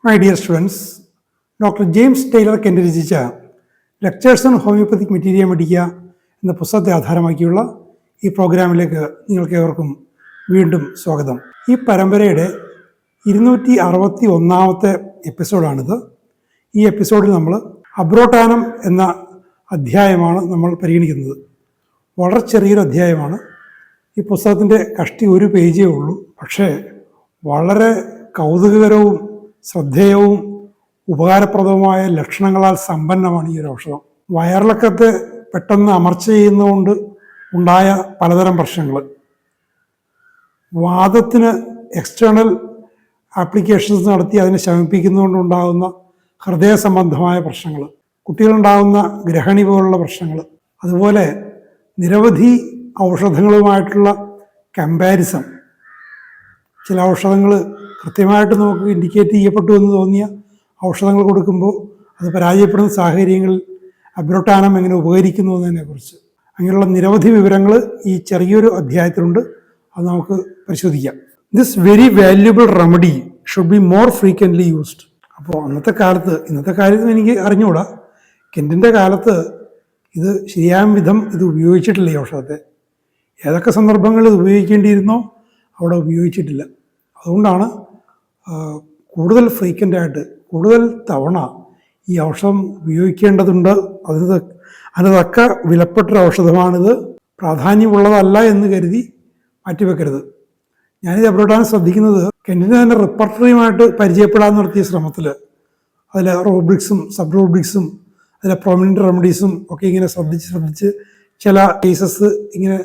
My dear students, doctor James Tyler Kent രചിച്ച lectures on homeopathic materia medica എന്ന പുസ്തകത്തെ ആധാരമാക്കിയുള്ള ഈ പ്രോഗ്രാമിലേക്ക് നിങ്ങൾക്ക് ഏവർക്കും വീണ്ടും സ്വാഗതം. ഈ പരമ്പരയുടെ 261 എപ്പിസോഡാണിത്. ഈ എപ്പിസോഡിൽ നമ്മൾ അബ്രോട്ടാനം എന്ന അധ്യായമാണ് നമ്മൾ പരിഗണിക്കുന്നത്. വളരെ ചെറിയൊരു അധ്യായമാണ്. ഈ പുസ്തകത്തിൻ്റെ കഷ്ടി ഒരു പേജേ ഉള്ളൂ. പക്ഷേ വളരെ കൗതുകകരവും ശ്രദ്ധേയവും ഉപകാരപ്രദവുമായ ലക്ഷണങ്ങളാൽ സമ്പന്നമാണ് ഈ ഒരു ഔഷധം. വയറിളക്കത്തെ പെട്ടെന്ന് അമർച്ച ചെയ്യുന്നതുകൊണ്ട് ഉണ്ടായ പലതരം പ്രശ്നങ്ങൾ, വാദത്തിന് എക്സ്റ്റേണൽ ആപ്ലിക്കേഷൻസ് നടത്തി അതിനെ ശമിപ്പിക്കുന്നതുകൊണ്ടുണ്ടാകുന്ന ഹൃദയ സംബന്ധമായ പ്രശ്നങ്ങൾ, കുട്ടികളുണ്ടാകുന്ന ഗ്രഹണി പോലുള്ള പ്രശ്നങ്ങൾ, അതുപോലെ നിരവധി ഔഷധങ്ങളുമായിട്ടുള്ള കമ്പാരിസൺ. ചില ഔഷധങ്ങൾ കൃത്യമായിട്ട് നമുക്ക് ഇൻഡിക്കേറ്റ് ചെയ്യപ്പെട്ടു എന്ന് തോന്നിയ ഔഷധങ്ങൾ കൊടുക്കുമ്പോൾ അത് പരാജയപ്പെടുന്ന സാഹചര്യങ്ങളിൽ അബ്രോട്ടാനം എങ്ങനെ ഉപകരിക്കുന്നു എന്നതിനെക്കുറിച്ച് അങ്ങനെയുള്ള നിരവധി വിവരങ്ങൾ ഈ ചെറിയൊരു അധ്യായത്തിലുണ്ട്. അത് നമുക്ക് പരിശോധിക്കാം. This very valuable remedy should be more frequently used. അപ്പോൾ ഇന്നത്തെ കാലത്ത് എനിക്ക് അറിഞ്ഞുകൂടാ, കെൻറ്റിൻ്റെ കാലത്ത് ഇത് ശരിയായ വിധം ഇത് ഉപയോഗിച്ചിട്ടില്ല. ഈ ഔഷധത്തെ ഏതൊക്കെ സന്ദർഭങ്ങളിൽ ഇത് ഉപയോഗിക്കേണ്ടിയിരുന്നോ അവിടെ ഉപയോഗിച്ചിട്ടില്ല. അതുകൊണ്ടാണ് കൂടുതൽ ഫ്രീക്വൻ്റായിട്ട് കൂടുതൽ തവണ ഈ ഔഷധം ഉപയോഗിക്കേണ്ടതുണ്ട്. അതിന് തക്ക വിലപ്പെട്ടൊരു ഔഷധമാണിത്. പ്രാധാന്യമുള്ളതല്ല എന്ന് കരുതി മാറ്റിവെക്കരുത്. ഞാനിത് അബ്രോട്ടാനം ശ്രദ്ധിക്കുന്നത് കെൻറ്റിന് തന്നെ റിപ്പർട്ടറിയുമായിട്ട് പരിചയപ്പെടാൻ നടത്തിയ ശ്രമത്തിൽ അതിൽ റൂബ്രിക്സും സബ് റൂബ്രിക്സും അതിലെ പ്രൊമിനൻ്റ് റെമഡീസും ഒക്കെ ഇങ്ങനെ ശ്രദ്ധിച്ച് ചില കേസസ് ഇങ്ങനെ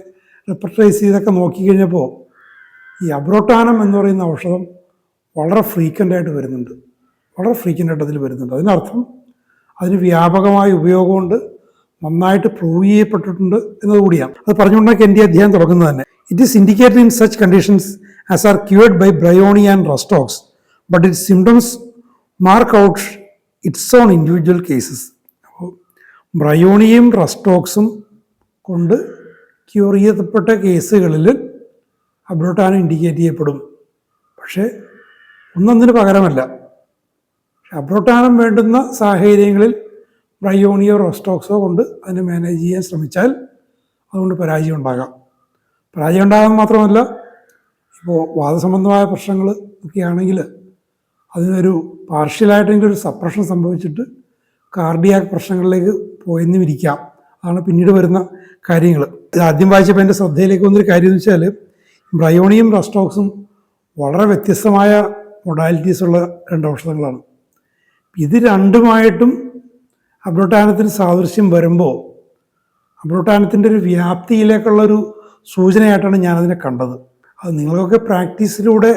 റിപ്പർട്ടറൈസ് ചെയ്തൊക്കെ നോക്കിക്കഴിഞ്ഞപ്പോൾ ഈ അബ്രോട്ടാനം എന്ന് പറയുന്ന ഔഷധം വളരെ ഫ്രീക്വൻ്റായിട്ട് വരുന്നുണ്ട്. അതിനർത്ഥം അതിന് വ്യാപകമായ ഉപയോഗമുണ്ട്, നന്നായിട്ട് പ്രൂവ് ചെയ്യപ്പെട്ടിട്ടുണ്ട് എന്നതുകൂടിയാണ്. അത് പറഞ്ഞുകൊണ്ടാണ് കെൻ്റ് അധ്യായം തുടങ്ങുന്നത് തന്നെ. It is indicated in such conditions as are cured by Bryonia and Rhus tox, but it symptoms mark out its own individual cases. അപ്പോൾ ബ്രയോണിയും റസ്റ്റോക്സും കൊണ്ട് ക്യൂർ ചെയ്യപ്പെട്ട കേസുകളിൽ അബ്രോട്ടാനം ഇൻഡിക്കേറ്റ് ചെയ്യപ്പെടും. പക്ഷേ ഒന്നൊന്നിന് പകരമല്ല. അബ്രോട്ടാനം വേണ്ടുന്ന സാഹചര്യങ്ങളിൽ ബ്രയോണിയോ റോസ്റ്റോക്സോ കൊണ്ട് അതിനെ മാനേജ് ചെയ്യാൻ ശ്രമിച്ചാൽ അതുകൊണ്ട് പരാജയം ഉണ്ടാകാൻ മാത്രമല്ല, ഇപ്പോൾ വാദസംബന്ധമായ പ്രശ്നങ്ങൾ ഒക്കെയാണെങ്കിൽ അതിനൊരു പാർഷ്യലായിട്ടെങ്കിലും ഒരു സപ്രഷൻ സംഭവിച്ചിട്ട് കാർഡിയാക് പ്രശ്നങ്ങളിലേക്ക് പോയെന്നും ഇരിക്കാം. അതാണ് പിന്നീട് വരുന്ന കാര്യങ്ങൾ. ഇത് ആദ്യം വായിച്ചപ്പോൾ എൻ്റെ ശ്രദ്ധയിലേക്ക് വന്നൊരു കാര്യം എന്ന് വെച്ചാൽ ബ്രയോണിയും റസ്റ്റോക്സും വളരെ വ്യത്യസ്തമായ മൊഡാലിറ്റീസുള്ള രണ്ട് ഔഷധങ്ങളാണ്. ഇത് രണ്ടുമായിട്ടും അബ്രോട്ടാനത്തിന് സാദൃശ്യം വരുമ്പോൾ അബ്രോട്ടാനത്തിൻ്റെ ഒരു വ്യാപ്തിയിലേക്കുള്ളൊരു സൂചനയായിട്ടാണ് ഞാനതിനെ കണ്ടത്. അത് നിങ്ങൾക്കൊക്കെ പ്രാക്ടീസിലൂടെ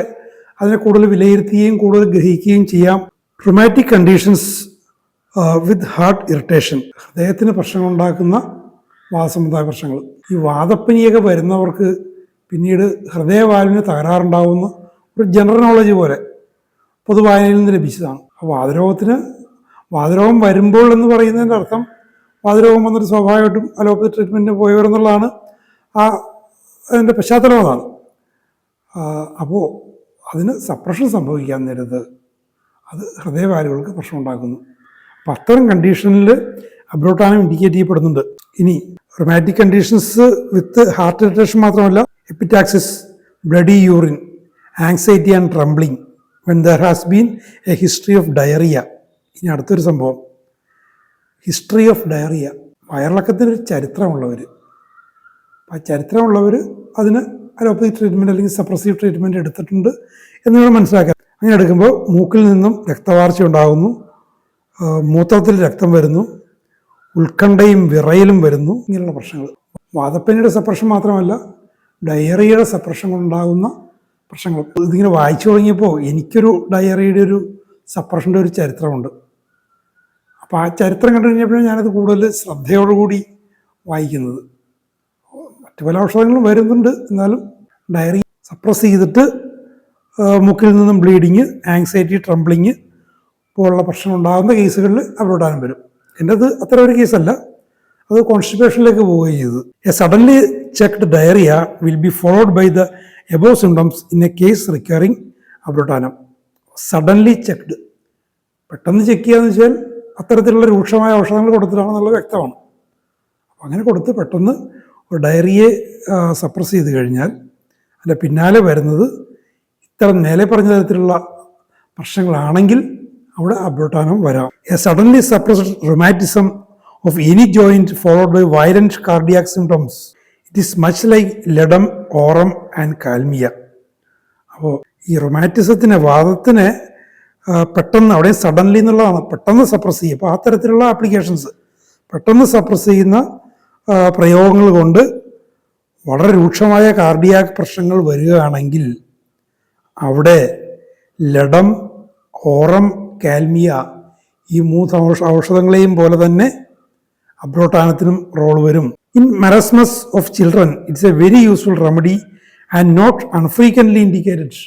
അതിനെ കൂടുതൽ വിലയിരുത്തുകയും കൂടുതൽ ഗ്രഹിക്കുകയും ചെയ്യാം. Traumatic conditions with heart irritation, ഹൃദയത്തിന് പ്രശ്നങ്ങളുണ്ടാക്കുന്ന വാദസംബന്ധമായ പ്രശ്നങ്ങൾ. ഈ വാദപ്പനിയൊക്കെ വരുന്നവർക്ക് പിന്നീട് ഹൃദയവാൽവിന് തകരാറുണ്ടാകുന്ന ഒരു ജനറൽ നോളജ് പോലെ പൊതുവായനയിൽ നിന്ന് ലഭിച്ചതാണ്. അപ്പോൾ വാതരോഗം വരുമ്പോൾ എന്ന് പറയുന്നതിൻ്റെ അർത്ഥം വാതരോഗം വന്നിട്ട് സ്വാഭാവികമായിട്ടും അലോപ്പതി ട്രീറ്റ്മെൻറ്റിന് പോയവരെന്നുള്ളതാണ് അതിൻ്റെ പശ്ചാത്തലം. അതാണ്. അപ്പോൾ അതിന് സപ്രഷൻ സംഭവിക്കാൻ നേരത്ത് അത് ഹൃദയവാൽവുകൾക്ക് പ്രശ്നം ഉണ്ടാക്കുന്നു. അപ്പം അത്തരം കണ്ടീഷനിൽ അബ്രോട്ടാനം ഇൻഡിക്കേറ്റ് ചെയ്യപ്പെടുന്നുണ്ട്. ഇനി rheumatic conditions with heart irritation മാത്രമല്ല, epistaxis, bloody urine, anxiety and trembling when there has been a history of diarrhoea. ഇനി അടുത്തൊരു സംഭവം, ഹിസ്റ്ററി ഓഫ് ഡയറിയ. വയറിളക്കത്തിനൊരു ചരിത്രമുള്ളവർ, ആ ചരിത്രമുള്ളവർ അതിന് അലോപ്പതി ട്രീറ്റ്മെൻറ്റ് അല്ലെങ്കിൽ സപ്രസീവ് ട്രീറ്റ്മെൻറ്റ് എടുത്തിട്ടുണ്ട് എന്ന് വേണം മനസ്സിലാക്കാൻ. അങ്ങനെ എടുക്കുമ്പോൾ മൂക്കിൽ നിന്നും രക്തവാർച്ച ഉണ്ടാകുന്നു, മൂത്രത്തിൽ രക്തം വരുന്നു, ഉത്കണ്ഠയും വിറയലും വരുന്നു. ഇങ്ങനെയുള്ള പ്രശ്നങ്ങൾ വാദപ്പനിയുടെ സപ്രഷൻ മാത്രമല്ല, ഡയറിയയുടെ സപ്രഷൻ കൊണ്ടുണ്ടാകുന്ന പ്രശ്നങ്ങൾ. ഇതിങ്ങനെ വായിച്ചു തുടങ്ങിയപ്പോൾ എനിക്കൊരു ഡയറിയുടെ ഒരു സപ്രഷൻ്റെ ഒരു ചരിത്രമുണ്ട്. അപ്പോൾ ആ ചരിത്രം കണ്ടു കഴിഞ്ഞപ്പോഴാണ് ഞാനത് കൂടുതൽ ശ്രദ്ധയോടുകൂടി വായിക്കുന്നത്. മറ്റു പല ഔഷധങ്ങളും വരുന്നുണ്ട്, എന്നാലും ഡയറി സപ്രസ് ചെയ്തിട്ട് മുക്കിൽ നിന്നും ബ്ലീഡിങ്, ആങ്സൈറ്റി, ട്രംബ്ലിങ് പോലുള്ള പ്രശ്നം ഉണ്ടാകുന്ന കേസുകളിൽ അബ്രോട്ടാനം വരും. എൻ്റെത് അത്ര ഒരു കേസല്ല, അത് കോൺസ്റ്റിപ്പേഷനിലേക്ക് പോവുകയും ചെയ്തത്. A suddenly checked diarrhoea will be followed by the above symptoms in a case requiring Abrotanum. Suddenly checked പെട്ടെന്ന് ചെക്ക് ചെയ്യാന്ന് വെച്ചാൽ അത്തരത്തിലുള്ള രൂക്ഷമായ ഔഷധങ്ങൾ കൊടുത്തിട്ടാണെന്നുള്ളത് വ്യക്തമാണ്. അപ്പം അങ്ങനെ കൊടുത്ത് പെട്ടെന്ന് ഒരു ഡയറിയെ സപ്രസ് ചെയ്ത് കഴിഞ്ഞാൽ അതിൻ്റെ പിന്നാലെ വരുന്നത് ഇത്തരം നേരെ പറഞ്ഞ തരത്തിലുള്ള പ്രശ്നങ്ങളാണെങ്കിൽ അവിടെ അബ്രോട്ടാനം വരാം. A suddenly suppressed rheumatism of any joint followed by violent cardiac symptoms, it is much like Ledum, Aurum and Kalmia. അപ്പോൾ ഈ റൊമാറ്റിസത്തിന്, വാദത്തിന് പെട്ടെന്ന് അവിടെ സഡൻലി എന്നുള്ളതാണ്, പെട്ടെന്ന് സപ്രസ് ചെയ്യും. അപ്പോൾ ആ തരത്തിലുള്ള ആപ്ലിക്കേഷൻസ്, പെട്ടെന്ന് സപ്രസ് ചെയ്യുന്ന പ്രയോഗങ്ങൾ കൊണ്ട് വളരെ രൂക്ഷമായ കാർഡിയാക് പ്രശ്നങ്ങൾ വരികയാണെങ്കിൽ അവിടെ ലെഡം, ഓറം, കാൽമിയ ഈ 3 ഔഷധങ്ങളെയും പോലെ തന്നെ അബ്രോട്ടാനത്തിനും റോൾ വരും. In marasmus of children it's a very useful remedy and not unfrequently indicated.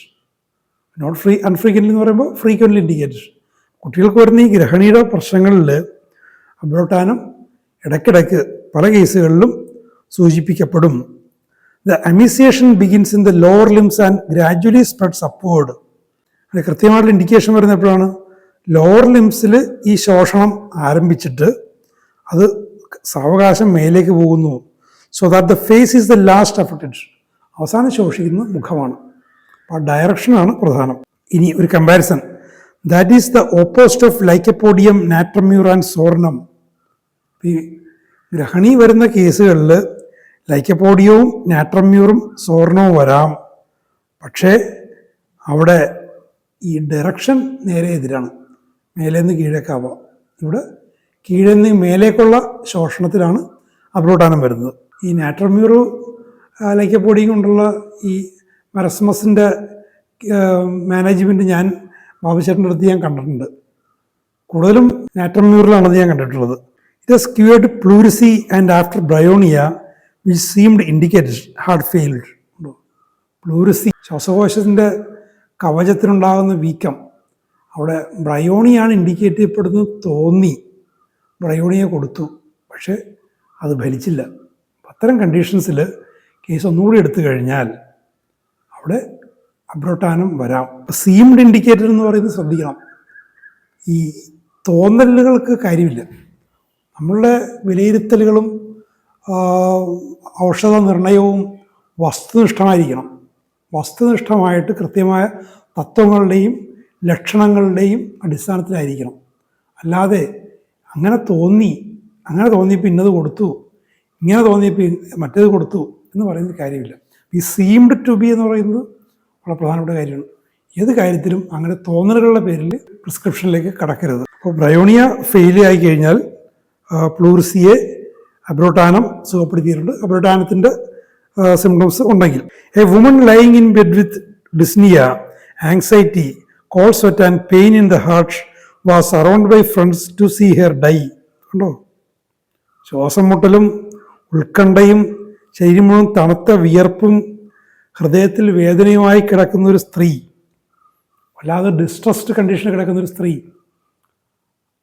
Unfrequently എന്ന് പറയുമ്പോൾ ഫ്രീക്വൻ്റ്ലി ഇൻഡിക്കേറ്റഡ്. കുട്ടികൾക്ക് വരുന്ന ഈ ഗ്രഹണിയുടെ പ്രശ്നങ്ങളിൽ അബ്രോട്ടാനം ഇടയ്ക്കിടയ്ക്ക് പല കേസുകളിലും സൂചിപ്പിക്കപ്പെടും. The emaciation begins in the lower limbs and gradually spreads upward. അത് കൃത്യമായിട്ടുള്ള ഇൻഡിക്കേഷൻ വരുന്ന എപ്പോഴാണ്? ലോവർ ലിംസിൽ ഈ ശോഷണം ആരംഭിച്ചിട്ട് അത് സാവകാശം മേലേക്ക് പോകുന്നു. So that the face is the last affected. അവസാനം ശോഷിക്കുന്നത് മുഖമാണ്. അപ്പോൾ ആ ഡയറക്ഷനാണ് പ്രധാനം. ഇനി ഒരു comparison, that is the opposite of Lycopodium, Natrum mur and Psorinum. ഈ ഗ്രഹണി വരുന്ന കേസുകളിൽ ലൈക്കപ്പോഡിയവും നാട്രമ്യൂറും സോർണവും വരാം. പക്ഷേ അവിടെ ഈ ഡയറക്ഷൻ നേരെ എതിരാണ്, മേലേന്ന് കീഴേക്കാവാം. ഇവിടെ കീഴേന്ന് മേലേക്കുള്ള ശോഷണത്തിലാണ് അബ്രോട്ടാനം വരുന്നത്. ഈ നാട്രമ്യൂറ് ലൈക്കപ്പോഡിയം കൊണ്ടുള്ള ഈ മെറസ്മസിൻ്റെ മാനേജ്മെൻറ്റ് ഞാൻ ബാബുചേട്ടൻ്റെ അടുത്ത് ഞാൻ കണ്ടിട്ടുണ്ട്. കൂടുതലും നാട്രമ്യൂറിലാണത് ഞാൻ കണ്ടിട്ടുള്ളത്. It has cured pleurisy and after Bryonia which seemed indicated had failed. Pleurisy ശ്വാസകോശത്തിൻ്റെ കവചത്തിനുണ്ടാകുന്ന വീക്കം, അവിടെ ബ്രയോണിയാണ് ഇൻഡിക്കേറ്റ് ചെയ്യപ്പെടുന്നത് തോന്നി ബ്രയോണിയെ കൊടുത്തു, പക്ഷേ അത് ഫലിച്ചില്ല. അത്തരം കണ്ടീഷൻസിൽ കേസ് ഒന്നുകൂടി എടുത്തു കഴിഞ്ഞാൽ അവിടെ അബ്രോട്ടാനം വരാം. സീംഡ് ഇൻഡിക്കേറ്റഡ് എന്ന് പറയുന്നത് ശ്രദ്ധിക്കണം. ഈ തോന്നലുകൾക്ക് കാര്യമില്ല. നമ്മളുടെ വിലയിരുത്തലുകളും ഔഷധ നിർണയവും വസ്തുനിഷ്ഠമായിരിക്കണം. വസ്തുനിഷ്ഠമായിട്ട് കൃത്യമായ തത്വങ്ങളുടെയും ലക്ഷണങ്ങളുടെയും അടിസ്ഥാനത്തിലായിരിക്കണം. അല്ലാതെ അങ്ങനെ തോന്നിയപ്പോൾ ഇന്നത് കൊടുത്തു, ഇങ്ങനെ തോന്നിയപ്പോൾ മറ്റേത് കൊടുത്തു എന്ന് പറയുന്നത് കാര്യമില്ല. ഈ സീംഡ് ടു ബി എന്ന് പറയുന്നത് വളരെ പ്രധാനപ്പെട്ട കാര്യമാണ്. ഏത് കാര്യത്തിലും അങ്ങനെ തോന്നലുകളുടെ പേരിൽ പ്രിസ്ക്രിപ്ഷനിലേക്ക് കടക്കരുത്. അപ്പോൾ ബ്രയോണിയ ഫെയിൽ ആയി കഴിഞ്ഞാൽ പ്ലൂറിസിയെ അബ്രോട്ടാനം സുഖപ്പെടുത്തിയിട്ടുണ്ട്. അബ്രോട്ടാനത്തിൻ്റെ സിംറ്റംസ് ഉണ്ടെങ്കിൽ a woman lying in bed with dyspnoea, anxiety, cold sweat and pain in the heart was surround by friends to see her die. കണ്ടോ, ശ്വാസം മുട്ടലും ഉത്കണ്ഠയും ശരീരം മുഴുവൻ തണുത്ത വിയർപ്പും ഹൃദയത്തിൽ വേദനയുമായി കിടക്കുന്ന ഒരു സ്ത്രീ, വല്ലാതെ ഡിസ്ട്രസ്ഡ് കണ്ടീഷനിൽ കിടക്കുന്ന ഒരു സ്ത്രീ,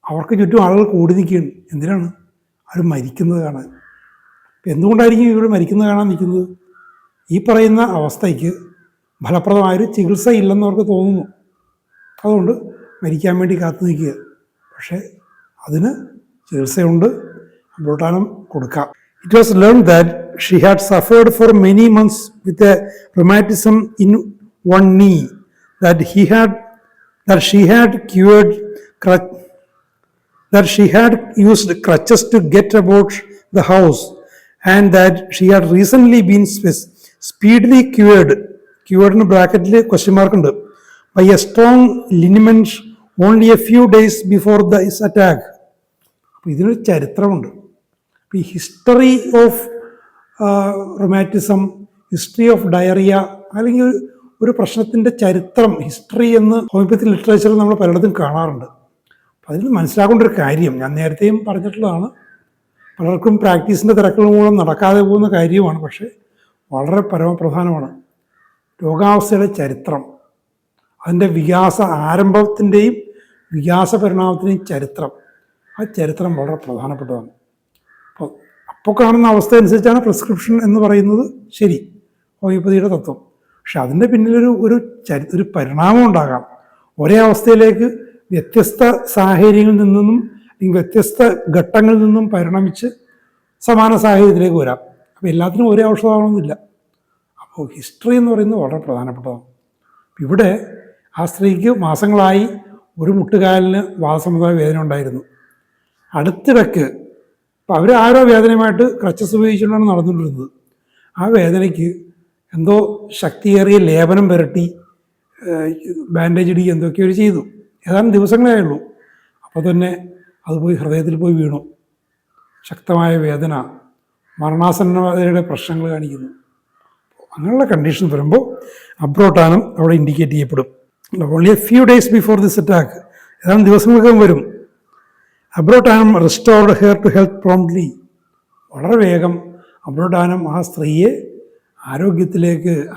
അവർക്ക് ചുറ്റും ആളുകൾ കൂടി നിൽക്കുകയാണ്. എന്തിനാണ്? അവർ മരിക്കുന്നത് കാണാൻ. എന്തുകൊണ്ടായിരിക്കും ഇവർ മരിക്കുന്നത് കാണാൻ നിൽക്കുന്നത്? ഈ പറയുന്ന അവസ്ഥയ്ക്ക് ഫലപ്രദമായൊരു ചികിത്സ ഇല്ലെന്ന് അവർക്ക് തോന്നുന്നു. അതുകൊണ്ട് മരിക്കാൻ വേണ്ടി കാത്തു നിൽക്കുക. പക്ഷേ അതിന് ചികിത്സയുണ്ട്, അബ്രോട്ടാനം കൊടുക്കാം. It was learn that she had suffered for many months with a rheumatism in one knee, that she had used crutches to get about the house, and that she had recently been speedily cured in bracket question mark ഉണ്ട്, by a strong liniment only a few days before this attack. അപ്പോൾ ഇതിനൊരു ചരിത്രമുണ്ട്. ഈ history of rheumatism, history of diarrhoea, അല്ലെങ്കിൽ ഒരു പ്രശ്നത്തിൻ്റെ ചരിത്രം, history എന്ന് ഹോമിയോപ്പത്തി ലിറ്ററേച്ചറിൽ നമ്മൾ പലയിടത്തും കാണാറുണ്ട്. അപ്പോൾ അതിൽ മനസ്സിലാക്കേണ്ട ഒരു കാര്യം, ഞാൻ നേരത്തെയും പറഞ്ഞിട്ടുള്ളതാണ്, പലർക്കും പ്രാക്ടീസിൻ്റെ തിരക്കുകൾ മൂലം നടക്കാതെ പോകുന്ന കാര്യമാണ്, പക്ഷേ വളരെ പരമപ്രധാനമാണ്. രോഗാവസ്ഥയുടെ ചരിത്രം, അതിൻ്റെ ആരംഭത്തിൻ്റെയും വികാസ പരിണാമത്തിൻ്റെയും ചരിത്രം, ആ ചരിത്രം വളരെ പ്രധാനപ്പെട്ടതാണ്. അപ്പോൾ കാണുന്ന അവസ്ഥ അനുസരിച്ചാണ് പ്രിസ്ക്രിപ്ഷൻ എന്ന് പറയുന്നത് ശരി, ഹോമിയോപ്പതിയുടെ തത്വം. പക്ഷെ അതിൻ്റെ പിന്നിലൊരു പരിണാമം ഉണ്ടാകാം. ഒരേ അവസ്ഥയിലേക്ക് വ്യത്യസ്ത സാഹചര്യങ്ങളിൽ നിന്നും അല്ലെങ്കിൽ വ്യത്യസ്ത ഘട്ടങ്ങളിൽ നിന്നും പരിണമിച്ച് സമാന സാഹചര്യത്തിലേക്ക് വരാം. അപ്പോൾ എല്ലാത്തിനും ഒരേ ഔഷധമാണെന്നില്ല. അപ്പോൾ ഹിസ്റ്ററി എന്ന് പറയുന്നത് വളരെ പ്രധാനപ്പെട്ടതാണ്. ഇവിടെ ആ സ്ത്രീക്ക് മാസങ്ങളായി ഒരു മുട്ടുകാലിന് വാദസംബന്ധമായ വേദന ഉണ്ടായിരുന്നു. അടുത്തിടയ്ക്ക് അപ്പോൾ അവർ ആരോ വേദനയുമായിട്ട് ക്രച്ചസ് ഉപയോഗിച്ചുകൊണ്ടാണ് നടന്നുകൊണ്ടിരുന്നത്. ആ വേദനയ്ക്ക് എന്തോ ശക്തിയേറിയ ലേപനം പുരട്ടി ബാൻഡേജ് ഇടുകയും എന്തൊക്കെയോ ചെയ്തു. ഏതാനും ദിവസങ്ങളേ ആയുള്ളൂ. അപ്പോൾ തന്നെ അത് പോയി ഹൃദയത്തിൽ പോയി വീണു. ശക്തമായ വേദന, മരണാസന്നതയുടെ പ്രശ്നങ്ങൾ കാണിക്കുന്നു. അങ്ങനെയുള്ള കണ്ടീഷൻ വരുമ്പോൾ അബ്രോട്ടാനം അവിടെ ഇൻഡിക്കേറ്റ് ചെയ്യപ്പെടും. Only a few days before this attack, ഏതാനും ദിവസങ്ങൾക്കും വരും. Abrotanum restored her to health promptly. വളരെ വേഗം അബ്രോട്ടാനം ആ സ്ത്രീയെ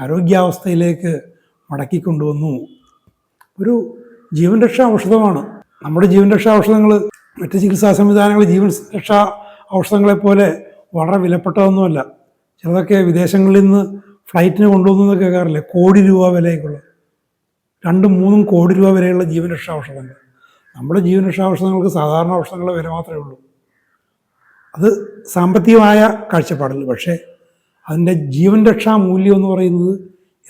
ആരോഗ്യാവസ്ഥയിലേക്ക് മടക്കിക്കൊണ്ടുവന്നു. ഒരു ജീവൻ രക്ഷാ ഔഷധമാണ്. നമ്മുടെ ജീവൻ രക്ഷാ ഔഷധങ്ങൾ മറ്റ് ചികിത്സാ സംവിധാനങ്ങൾ ജീവൻ രക്ഷാ ഔഷധങ്ങളെപ്പോലെ വളരെ വിലപ്പെട്ടതൊന്നുമല്ല. ചിലതൊക്കെ വിദേശങ്ങളിൽ നിന്ന് ഫ്ലൈറ്റിന് കൊണ്ടുവന്നതൊക്കെ കേൾക്കാറില്ലേ, കോടി രൂപ വിലയൊക്കെയുള്ള 2-3 കോടി രൂപ വരെയുള്ള ജീവൻ രക്ഷാ ഔഷധങ്ങൾ. നമ്മുടെ ജീവൻ രക്ഷാ ഔഷധങ്ങൾക്ക് സാധാരണ ഔഷധങ്ങളുടെ വില മാത്രമേ ഉള്ളൂ. അത് സാമ്പത്തികമായ കാഴ്ചപ്പാടില്ല. പക്ഷേ അതിൻ്റെ ജീവൻ രക്ഷാ മൂല്യം എന്ന് പറയുന്നത്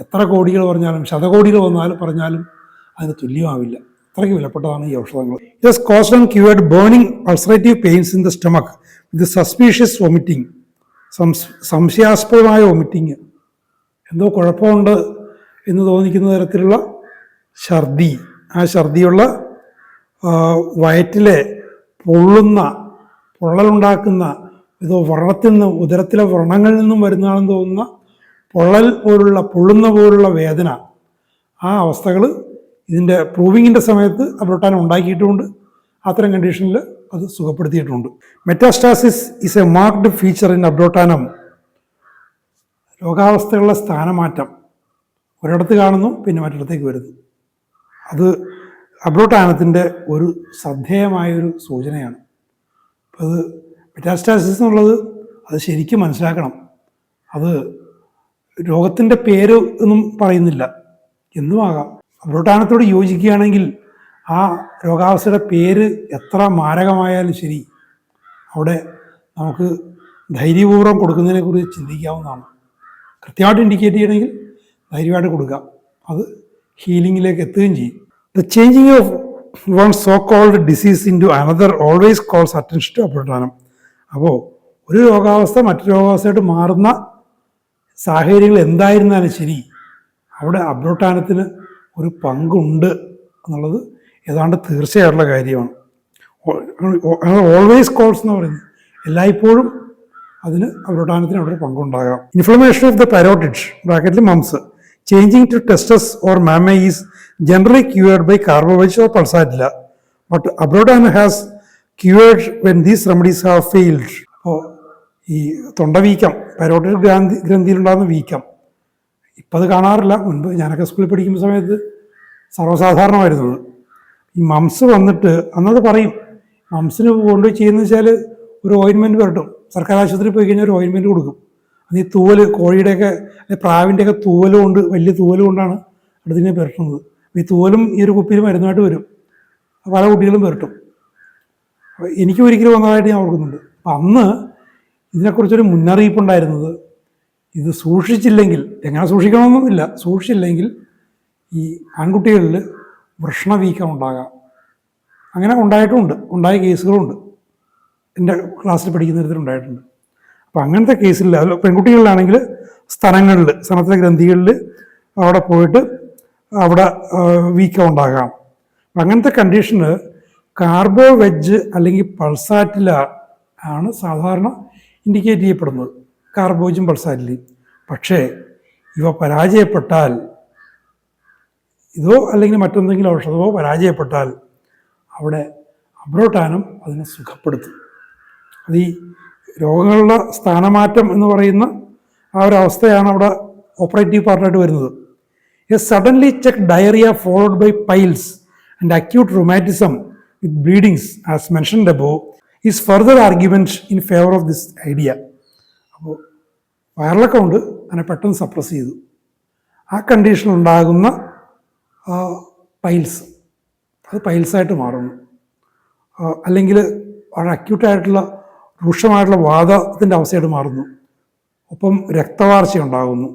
എത്ര കോടികൾ പറഞ്ഞാലും ശതകോടികൾ പറഞ്ഞാലും അതിന് തുല്യമാവില്ല. അത്രയ്ക്ക് വിലപ്പെട്ടതാണ് ഈ ഔഷധങ്ങൾ. It has caused and cured burning ulcerative pains in the stomach with suspicious vomiting. സംശയാസ്പദമായ വൊമിറ്റിങ്, എന്തോ കുഴപ്പമുണ്ട് എന്ന് തോന്നിക്കുന്ന തരത്തിലുള്ള ഛർദി. ആ ഛർദിയുള്ള വയറ്റിലെ പൊള്ളലുണ്ടാക്കുന്ന ഏതോ വ്രണത്തിൽ നിന്നും ഉദരത്തിലെ വ്രണങ്ങളിൽ നിന്നും വരുന്നതാണെന്ന് തോന്നുന്ന പൊള്ളുന്ന പോലുള്ള വേദന. ആ അവസ്ഥകൾ ഇതിൻ്റെ പ്രൂവിങ്ങിൻ്റെ സമയത്ത് അബ്രോട്ടാനം ഉണ്ടാക്കിയിട്ടുമുണ്ട്. അത്തരം കണ്ടീഷനിൽ അത് സുഖപ്പെടുത്തിയിട്ടുണ്ട്. Metastasis is a marked feature in Abrotanum. രോഗാവസ്ഥകളുടെ സ്ഥാനമാറ്റം ഒരിടത്ത് കാണുന്നു, പിന്നെ മറ്റിടത്തേക്ക് വരുന്നു. അത് അബ്രോട്ടാനത്തിൻ്റെ ഒരു ശ്രദ്ധേയമായൊരു സൂചനയാണ്. അപ്പോൾ അത് മെറ്റാസ്റ്റാസിസ് എന്നുള്ളത് അത് ശരിക്കും മനസ്സിലാക്കണം. അത് രോഗത്തിൻ്റെ പേര് ഒന്നും പറയുന്നില്ല, എന്നുമാകാം. അബ്രോട്ടാനത്തോട് യോജിക്കുകയാണെങ്കിൽ ആ രോഗാവസ്ഥയുടെ പേര് എത്ര മാരകമായാലും ശരി, അവിടെ നമുക്ക് ധൈര്യപൂർവ്വം കൊടുക്കുന്നതിനെക്കുറിച്ച് ചിന്തിക്കാവുന്നതാണ്. കൃത്യമായിട്ട് ഇൻഡിക്കേറ്റ് ചെയ്യണമെങ്കിൽ ധൈര്യമായിട്ട് കൊടുക്കാം. അത് ഹീലിങ്ങിലേക്ക് എത്തുകയും ചെയ്യും. The changing of one so called disease into another always calls attention to Abrotanum. അപ്പോൾ ഒരു രോഗാവസ്ഥ മറ്റു രോഗാവസ്ഥയായിട്ട് മാറുന്ന സാഹചര്യങ്ങൾ എന്തായിരുന്നാലും ശരി, അവിടെ അബ്രോട്ടാനത്തിന് ഒരു പങ്കുണ്ട് എന്നുള്ളത് ഏതാണ്ട് തീർച്ചയായിട്ടുള്ള കാര്യമാണ്. ഓൾവേസ് കോൾസ് എന്ന് പറയുന്നത് എല്ലായ്പ്പോഴും അതിന് അബ്രോട്ടാനത്തിന് അവിടെ ഒരു പങ്കുണ്ടാകാം. ഇൻഫ്ലമേഷൻ ഓഫ് ദ പാരോട്ടിഡ് ബ്രാക്കറ്റിൽ mumps changing to testes or mamma is generally cured by Carbo veg or Pulsatilla, but Abrotanum has cured when these remedies have failed. അപ്പോൾ ഈ തൊണ്ടവീക്കം, പാരോട്ടിഡ് ഗ്രന്ഥിയിലുണ്ടാകുന്ന വീക്കം, ഇപ്പം അത് കാണാറില്ല. മുൻപ് ഞാനൊക്കെ സ്കൂളിൽ പഠിക്കുന്ന സമയത്ത് സർവ്വസാധാരണമായിരുന്നത്. ഈ മംസ് വന്നിട്ട് അന്നത് പറയും, മംസിന് കൊണ്ടുപോയി ചെയ്യുന്നത് വെച്ചാൽ ഒരു ഓയിൻമെൻറ്റ് പുരട്ടും. സർക്കാർ ആശുപത്രിയിൽ പോയി കഴിഞ്ഞാൽ ഒരു ഓയിൻമെൻറ്റ് കൊടുക്കും. അത് ഈ തൂവൽ, കോഴിയുടെയൊക്കെ പ്രാവിൻ്റെയൊക്കെ തൂവൽ കൊണ്ട്, വലിയ തൂവൽ കൊണ്ടാണ് അടുത്തിനെ പുരട്ടുന്നത്. ഈ തൂവലും ഈ ഒരു കുപ്പിയിൽ മരുന്നായിട്ട് വരും. പല കുട്ടികളും പുരട്ടും. എനിക്ക് ഒരിക്കലും വന്നതായിട്ട് ഞാൻ ഓർക്കുന്നുണ്ട്. അപ്പം അന്ന് ഇതിനെക്കുറിച്ചൊരു മുന്നറിയിപ്പുണ്ടായിരുന്നത്, ഇത് സൂക്ഷിച്ചില്ലെങ്കിൽ, എങ്ങനെ സൂക്ഷിക്കണമെന്നൊന്നുമില്ല, സൂക്ഷിച്ചില്ലെങ്കിൽ ഈ ആൺകുട്ടികളിൽ വൃഷ്ണവീക്കം ഉണ്ടാകാം. അങ്ങനെ ഉണ്ടായിട്ടുമുണ്ട്, ഉണ്ടായ കേസുകളുണ്ട്. എൻ്റെ ക്ലാസ്സിൽ പഠിക്കുന്ന തരത്തിൽ ഉണ്ടായിട്ടുണ്ട്. അപ്പോൾ അങ്ങനത്തെ കേസിൽ, അത് പെൺകുട്ടികളിലാണെങ്കിൽ സ്തനത്തിലെ ഗ്രന്ഥികളിൽ അവിടെ പോയിട്ട് അവിടെ വീക്കം ഉണ്ടാകാം. അങ്ങനത്തെ കണ്ടീഷന് കാർബോ വെജ് അല്ലെങ്കിൽ പൾസാറ്റില ആണ് സാധാരണ ഇൻഡിക്കേറ്റ് ചെയ്യപ്പെടുന്നത്, കാർബോജും പൾസാറ്റിലയും. പക്ഷേ ഇവ പരാജയപ്പെട്ടാൽ, ഇതോ അല്ലെങ്കിൽ മറ്റെന്തെങ്കിലും ഔഷധമോ പരാജയപ്പെട്ടാൽ അവിടെ അബ്രോട്ടാനം അതിനെ സുഖപ്പെടുത്തും. അത് ഈ രോഗങ്ങളുടെ സ്ഥാനമാറ്റം എന്ന് പറയുന്ന ആ ഒരു അവസ്ഥയാണ് അവിടെ ഓപ്പറേറ്റീവ് പാർട്ടായിട്ട് വരുന്നത്. A suddenly check diarrhoea followed by piles and acute rheumatism with bleedings as mentioned above is further argument in favour of this idea. അപ്പോൾ വയറിളക്കം കൊണ്ട് അതിനെ പെട്ടെന്ന് സപ്രസ് ചെയ്തു. ആ കണ്ടീഷനുണ്ടാകുന്ന പൈൽസ്, അത് പൈൽസായിട്ട് മാറുന്നു. അല്ലെങ്കിൽ വളരെ അക്യൂട്ടായിട്ടുള്ള രൂക്ഷമായിട്ടുള്ള വാദത്തിൻ്റെ അവസ്ഥയായിട്ട് മാറുന്നു. ഒപ്പം രക്തവാർച്ച ഉണ്ടാകുന്നു.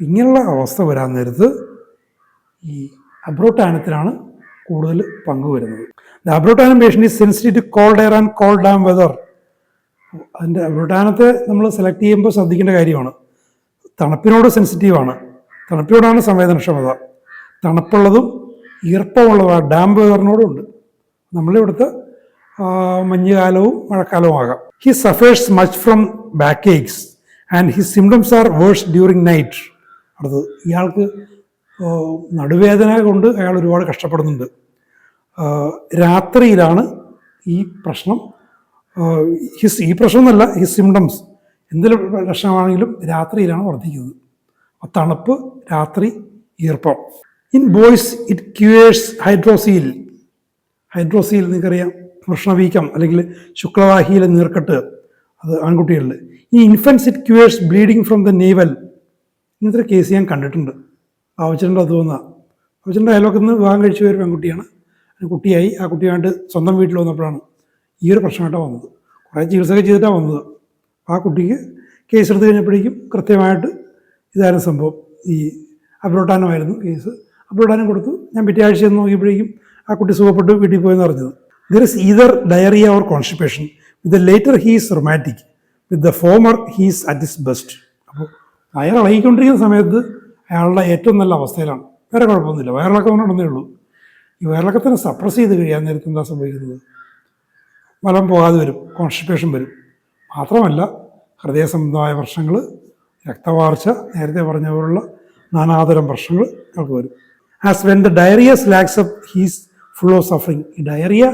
ഇങ്ങനെയുള്ള അവസ്ഥ വരാൻ നേരത്ത് ഈ അബ്രോട്ടാനത്തിനാണ് കൂടുതൽ പങ്കുവരുന്നത്. The Abrotanum patient is sensitive to cold air and cold damp weather. അതിൻ്റെ അബ്രോട്ടാനത്തെ നമ്മൾ സെലക്ട് ചെയ്യുമ്പോൾ ശ്രദ്ധിക്കേണ്ട കാര്യമാണ്. തണുപ്പിനോട് സെൻസിറ്റീവാണ്, തണുപ്പിനോടാണ് സംവേദനക്ഷമത. തണുപ്പുള്ളതും ഈർപ്പമുള്ളതും ഡാം വെതറിനോടും ഉണ്ട്. നമ്മളിവിടുത്തെ മഞ്ഞുകാലവും മഴക്കാലവും ആകാം. He suffers much from back ache and his symptoms are worse during night. അടുത്തത്, ഇയാൾക്ക് നടുവേദന കൊണ്ട് അയാൾ ഒരുപാട് കഷ്ടപ്പെടുന്നുണ്ട്. രാത്രിയിലാണ് ഈ പ്രശ്നം. ഈ പ്രശ്നം എന്നല്ല, ഹിസ് സിംറ്റംസ് എന്തെങ്കിലും ലക്ഷണമാണെങ്കിലും രാത്രിയിലാണ് വർദ്ധിക്കുന്നത്. തണുപ്പ്, രാത്രി, ഈർപ്പം. In boys it cures hydrocele. Hydrocele നിങ്ങൾക്കറിയാം, വൃഷ്ണവീക്കം അല്ലെങ്കിൽ ശുക്ലവാഹിയിലെ നീർക്കെട്ട്, അത് ആൺകുട്ടികളിൽ. ഈ infants it cures bleeding from the navel. ഇങ്ങനത്തെ ഒരു കേസ് ഞാൻ കണ്ടിട്ടുണ്ട്. ആവശ്യമുണ്ടോ അത് തോന്നുക. ആവശ്യമുണ്ട് അയൽവക്കത്ത് നിന്ന് വിവാഹം കഴിച്ച ഒരു പെൺകുട്ടിയാണ്. കുട്ടിയായി. ആ കുട്ടിയായിട്ട് സ്വന്തം വീട്ടിൽ വന്നപ്പോഴാണ് ഈ ഒരു പ്രശ്നമായിട്ടാണ് വന്നത്. കുറേ ചികിത്സയൊക്കെ ചെയ്തിട്ടാണ് വന്നത്. ആ കുട്ടിക്ക് കേസ് എടുത്ത് കഴിഞ്ഞപ്പോഴേക്കും കൃത്യമായിട്ട് ഇതായിരുന്നു സംഭവം. ഈ അബ്രോട്ടാനമായിരുന്നു കേസ്. അബ്രോട്ടാനം കൊടുത്തു. ഞാൻ പിറ്റേ ആഴ്ച ചെന്ന് നോക്കിയപ്പോഴേക്കും ആ കുട്ടി സുഖപ്പെട്ട് വീട്ടിൽ പോയെന്ന് അറിഞ്ഞത്. There is either diarrhoea or constipation. With the latter he's rheumatic, with the former he's at his best. അപ്പോൾ വയർ ഇളകിക്കൊണ്ടിരിക്കുന്ന സമയത്ത് അയാളുടെ ഏറ്റവും നല്ല അവസ്ഥയിലാണ്. വേറെ കുഴപ്പമൊന്നുമില്ല, വയറിളക്കം കൊണ്ടുണ്ടെന്നേ ഉള്ളൂ. ഈ വയറിളക്കത്തിനെ സപ്രസ് ചെയ്ത് കഴിയാൻ നേരത്തെ എന്താ സംഭവിക്കുന്നത്? മലം പോകാതെ വരും, കോൺസ്റ്റിപ്പേഷൻ വരും. മാത്രമല്ല ഹൃദയ സംബന്ധമായ പ്രശ്നങ്ങൾ, രക്തവാർച്ച, നേരത്തെ പറഞ്ഞ പോലുള്ള നാനാതരം പ്രശ്നങ്ങൾ നമുക്ക് വരും. As when the diarrhoea slacks up he's full of suffering. ഈ ഡയറിയ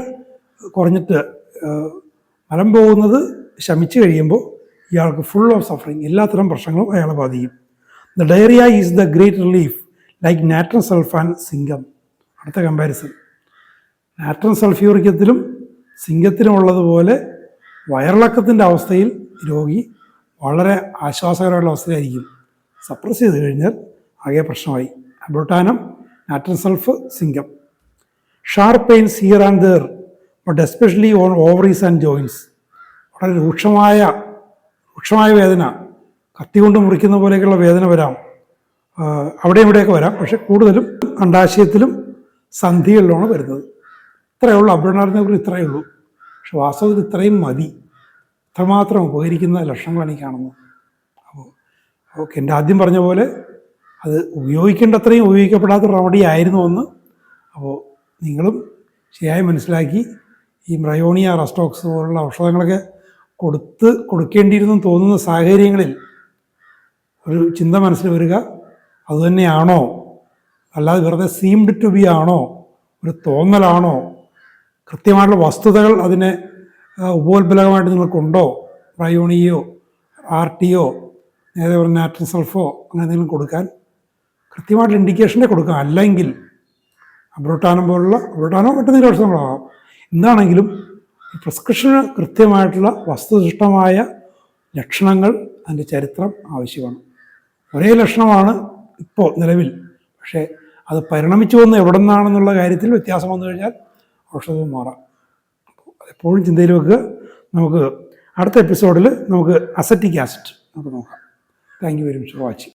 കുറഞ്ഞിട്ട് മലം പോകുന്നത് ശമിച്ചു കഴിയുമ്പോൾ ഇയാൾക്ക് ഫുൾ ഓഫ് സഫറിങ്, എല്ലാത്തരം പ്രശ്നങ്ങളും അയാളെ ബാധിക്കും. The diarrhoea is the great relief like Natrum sulph and Zincum. അടുത്ത കമ്പാരിസൺ, നാട്രം സൾഫ്യൂറിക്കത്തിലും സിംഗത്തിലും ഉള്ളതുപോലെ വയറിളക്കത്തിൻ്റെ അവസ്ഥയിൽ രോഗി വളരെ ആശ്വാസകരമായുള്ള അവസ്ഥയിലായിരിക്കും. സപ്രസ് ചെയ്ത് കഴിഞ്ഞാൽ ആകെ പ്രശ്നമായി. Abrotanum, Natrum sulph, Zincum. Sharp pains here and there but especially on ovaries and joints. വളരെ രൂക്ഷമായ വേദന, കത്തി കൊണ്ട് മുറിക്കുന്ന പോലെയൊക്കെയുള്ള വേദന വരാം. അവിടെയും ഇവിടെയൊക്കെ വരാം. പക്ഷെ കൂടുതലും അണ്ഡാശയത്തിലും സന്ധികളിലുമാണ് വരുന്നത്. ഇത്രയേ ഉള്ളൂ. അബ്രോട്ടാനത്തിനെ കുറിച്ച് ഇത്രയേ ഉള്ളൂ. പക്ഷെ വാസ്തവത്തിൽ ഇത്രയും മതി. ഇത്രമാത്രം ഉപകരിക്കുന്ന ലക്ഷണങ്ങളാണ് ഈ കാണുന്നത്. അപ്പോൾ എൻ്റെ ആദ്യം പറഞ്ഞ പോലെ അത് ഉപയോഗിക്കേണ്ടത്രയും ഉപയോഗിക്കപ്പെടാത്ത റെമഡി ആയിരുന്നു എന്ന്. അപ്പോൾ നിങ്ങളും ശരിയായി മനസ്സിലാക്കി ഈ ബ്രയോണിയ, റസ്റ്റോക്സ് പോലുള്ള ഔഷധങ്ങളൊക്കെ കൊടുക്കേണ്ടിയിരുന്നു തോന്നുന്ന സാഹചര്യങ്ങളിൽ ഒരു ചിന്ത മനസ്സിൽ വരിക, അതുതന്നെയാണോ, അല്ലാതെ വെറുതെ സീംഡ് ടു ബി ആണോ, ഒരു തോന്നലാണോ, കൃത്യമായിട്ടുള്ള വസ്തുതകൾ അതിനെ ഉപോത്ബലകമായിട്ട് നിങ്ങൾക്കുണ്ടോ? ബ്രയോണിയോ, ആർട്ടിയോ, നേരത്തെ പറഞ്ഞ നാട്രം സൾഫോ അങ്ങനെ എന്തെങ്കിലും കൊടുക്കാൻ കൃത്യമായിട്ടുള്ള ഇൻഡിക്കേഷനെ കൊടുക്കാം. അല്ലെങ്കിൽ അബ്രോട്ടാനം പോലുള്ള, അബ്രോട്ടാനോ മറ്റെന്തെങ്കിലും ഔഷധങ്ങളാകാം, എന്താണെങ്കിലും പ്രിസ്ക്രിപ്ഷന് കൃത്യമായിട്ടുള്ള വസ്തുനിഷ്ഠമായ ലക്ഷണങ്ങൾ, അതിൻ്റെ ചരിത്രം ആവശ്യമാണ്. ഒരേ ലക്ഷണമാണ് ഇപ്പോൾ നിലവിൽ, പക്ഷേ അത് പരിണമിച്ചു വന്ന് എവിടെ നിന്നാണെന്നുള്ള കാര്യത്തിൽ വ്യത്യാസം വന്നു കഴിഞ്ഞാൽ ഔഷധവും മാറാം. അതെപ്പോഴും ചിന്തയിൽ വെക്കുക. നമുക്ക് അടുത്ത എപ്പിസോഡിൽ നമുക്ക് അസറ്റിക് ആസിഡ് നമുക്ക് നോക്കാം. Thank you very much for watching.